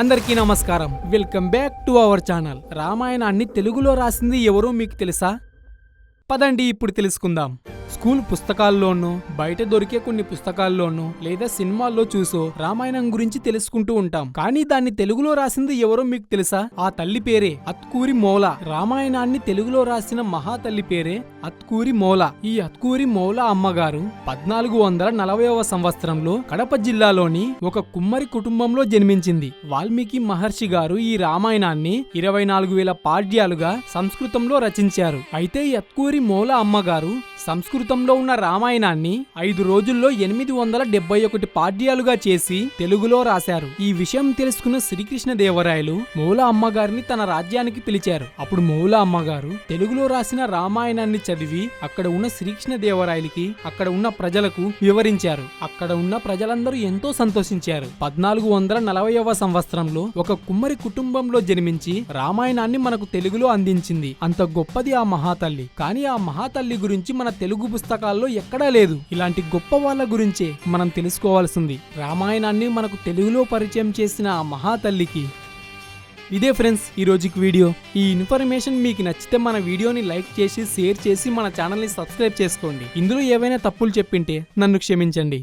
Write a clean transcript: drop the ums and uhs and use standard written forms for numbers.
అందరికీ నమస్కారం. Welcome back to our channel. రామాయణాన్ని తెలుగులో రాసింది ఎవరో మీకు తెలుసా? పదండి ఇప్పుడు తెలుసుకుందాం. స్కూల్ పుస్తకాల్లోనూ బయట దొరికే కొన్ని పుస్తకాల్లోనూ లేదా సినిమాల్లో చూసో రామాయణం గురించి తెలుసుకుంటూ ఉంటాం. కానీ దాన్ని తెలుగులో రాసింది ఎవరో మీకు తెలుసా? ఆ తల్లి పేరే అత్కూరి మోల. రామాయణాన్ని తెలుగులో రాసిన మహాతల్లి పేరే అత్కూరి మోల. ఈ అత్కూరి మోల అమ్మగారు 1440వ సంవత్సరంలో కడప జిల్లాలోని ఒక కుమ్మరి కుటుంబంలో జన్మించింది. వాల్మీకి మహర్షి గారు ఈ రామాయణాన్ని 24,000 పాఠ్యాలుగా సంస్కృతంలో రచించారు. అయితే ఈ అత్కూరి మోల అమ్మగారు సంస్కృతంలో ఉన్న రామాయణాన్ని 5 రోజుల్లో 871 పాఠ్యాలుగా చేసి తెలుగులో రాశారు. ఈ విషయం తెలుసుకున్న శ్రీకృష్ణదేవరాయలు మౌల అమ్మగారిని తన రాజ్యానికి పిలిచారు. అప్పుడు మౌల అమ్మగారు తెలుగులో రాసిన రామాయణాన్ని చదివి అక్కడ ఉన్న శ్రీకృష్ణదేవరాయలకి అక్కడ ఉన్న ప్రజలకు వివరించారు. అక్కడ ఉన్న ప్రజలందరూ ఎంతో సంతోషించారు. 1440వ సంవత్సరంలో ఒక కుమ్మరి కుటుంబంలో జన్మించి రామాయణాన్ని మనకు తెలుగులో అందించింది. అంత గొప్పది ఆ మహాతల్లి. కానీ ఆ మహాతల్లి గురించి మన తెలుగు పుస్తకాల్లో ఎక్కడా లేదు. ఇలాంటి గొప్ప వాళ్ళ గురించే మనం తెలుసుకోవాల్సింది. రామాయణాన్ని మనకు తెలుగులో పరిచయం చేసిన ఆ మహాతల్లికి. ఇదే ఫ్రెండ్స్ ఈ రోజుకి వీడియో. ఈ ఇన్ఫర్మేషన్ మీకు నచ్చితే మన వీడియోని లైక్ చేసి షేర్ చేసి మన ఛానల్ని సబ్స్క్రైబ్ చేసుకోండి. ఇందులో ఏవైనా తప్పులు చెప్పింటే నన్ను క్షమించండి.